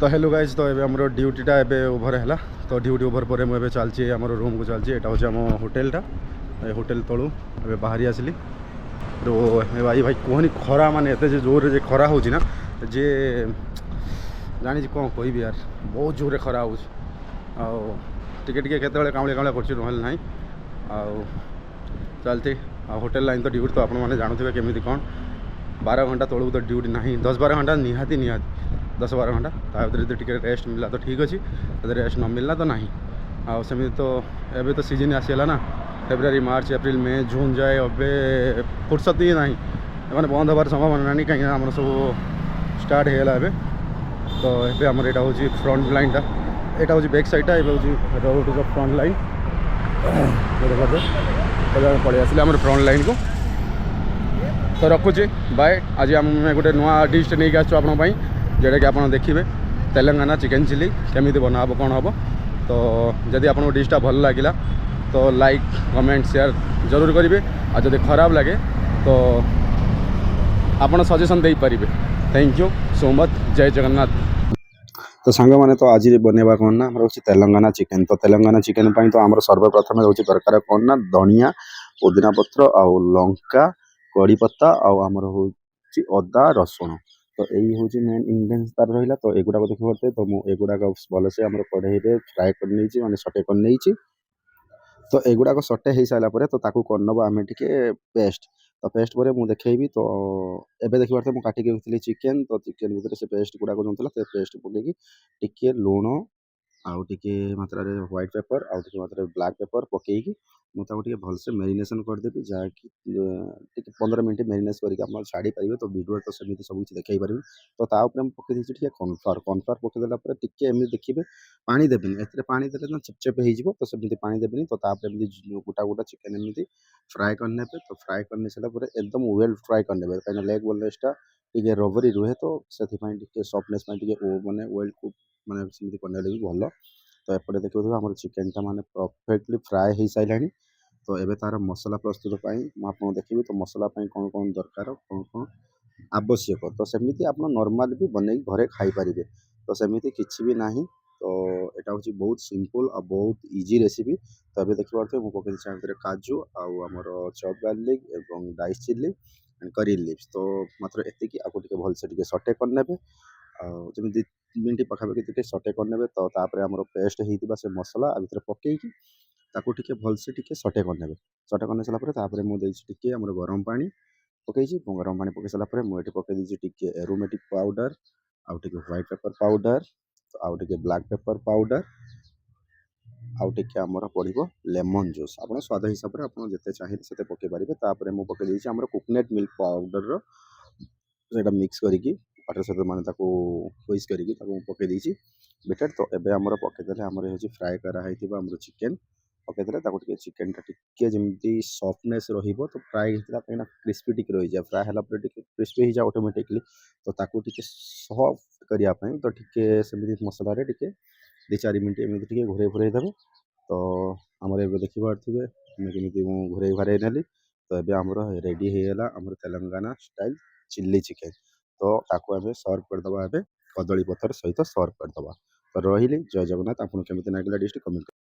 तो hello guys तो आम ड्यूटीटा ओभर है तो ड्यूटी ओभर पर मुझे चलती आम रूम को चलती यहाँ हूँ आम होटेलटा होटेल तलू ए बाहरी आसली तो भाई भाई कहनी खरा मान एत जोर जे खरा हो जे जानी कौन कह यार बहुत जोर खरा हो टे कामलिया कामलिया कर ना चलती होटेल लाइन तो ड्यूटी तो आपने जानते केमी कौन 12 घंटा तौक तो ड्यूटी ना 10-12 घंटा निहाती 10-12 घंटा ता टे रेस्ट मिलला तो ठीक अच्छे रेस्ट न मिलना तो नहीं आमि तो एबे तो सीजन आसीगला ना फेब्रुआरी मार्च एप्रिल मे जून जाए अबे फुर्सत ही ना मैंने बंद हबार संभावना ना कहीं आम सब स्टार्ट होगा ए तो ये आमर यहाँ हूँ फ्रंट लाइनटा यहाँ हूँ बैक साइडटा हूँ road to the front line देखो पड़े आसिले आम फ्रंट लाइन को तो रखुचे बाय आज आम गोटे नुआ डिश नहीं आसो आपंपाई जोटा कि आप देखिए तेलंगाना चिकेन चिली केमी बना कौन हम तो जदि आपको डिशटा भल लगे तो लाइक कमेंट शेयर जरूर करेंगे और जब खराब लगे तो आप सजेशन दे पारे। थैंक यू सो मच जय जगन्नाथ। तो सांग मैंने तो आज बनवा कौन ना हूँ तेलंगाना चिकेन तो तेलंगाना चिकेन तो आम सर्वप्रथम हूँ दरकार कौन ना धनिया पुदीना पत्र आउ लंका कड़ी पत्ता आमर हूँ अदा रसुण तो यही हूँ मेन इंग्रेडिएंट्स तार रहा तो एगुड़ा देखिए पारे तो मुझे एगुड़ा भलसे आम कढ़ई फ्राए कर मैंने सटे कर तो एगुड़ा सटे हो सारापर तो करनब आम टे पेस्ट तो पेस्ट पर मुझे देखी तो एबे देखिए पारे मुझे काटिकी चिकेन तो चिकेन भितर से पेस्ट गुड़ाक जो पेस्ट पकईकि टिके लुण आउ टिके मात्रा व्हाइट पेपर आउ टिके मात्रा ब्लैक पेपर पकईकि मुझे भलसे मेरिनेसन करदेवी जहाँकि 15 मिनट मेरिनेस करके छाड़ी पारे तो वीडियो तो सेमती सब कुछ देखई पारे तो ताऊपर पकई टे कॉर्नफ्लावर पकईदेला टिके एमती देखिए पानी देवेनि ए पानी देते ना चेपचेप हो तो सेमती पानी देवेनि तो गोटा गोटा चिकेन एमती फ्राए करने तो फ्राए करने सारापर एकदम वेल फ्राए करने कहीं लेग बोलनेसटा टे रबरी रुहे तो से सफ्टनेस मैंने वेल कुक मैंने सेमती करने भी भल तो एपटे देखिए आम चिकेनटा माने परफेक्टली फ्राए हो सारा तो ये तार मसला प्रस्तुत मुझे देखी तो मसला कौन कौन दरकार कौन कौन आवश्यक तो सेमती आप नॉर्मल भी बन घरे खाईपारे तो सेमती किसी भी ना तो यहाँ हूँ बहुत सिंपल और बहुत इजी रेसिपी तो ये देखिए पारे मुझे पकई काजू आमर चॉप गार्लिक और डाइस चिल्ली एंड करी लिव्स तो मात्र एतिक आपको भलसे सटे करने जमी 2 मिनट पाखापाखि सटे करने तो आम पेस्ट होता से मसला भितर पकईकि ताकू भलसे सटे करने सटे कर सारापर मुझे आम गरम पानी पकई गरम पानी पकई सारापर मुझे पकई टे एरोमेटिक पाउडर आउ टे व्हाइट पेपर पाउडर आउ टे ब्लैक पेपर पाउडर आउ टे आमर पड़ो लेमन जूस आप स्वाद हिसाब से आप जिते चाहिए से पकई पारे मुझे पकई आम कोकोनट मिल्क पाउडर से मिक्स करके वाटर सहित मैंने व्हिस्क करके पकई बेटर तो एबे आमर पकईदे आमर हूँ फ्राए कराई आम चिकेन पकईदे चिकेन टे जमी सफ्टनेस रो तो फ्राए होता कहीं क्रिस्पी टिके रही जाए फ्राए है क्रिस्पी हो जाए ऑटोमेटिकली तो सफ्ट करने तो टे सेमती मसला 2-4 मिनट एमती घोरे घोरे देवे तो आमर ए देखी पारे कमी घोरे घारे नेली तो ये आमर रेडी होगा आमर तेलंगाना स्टाइल चिल्ली चिकेन तो ताको आम सर्व करदे ए कदली पतर सहित सर्व करदे तो रही जय जगन्नाथ आपको केमी लगे डिश कमेंट।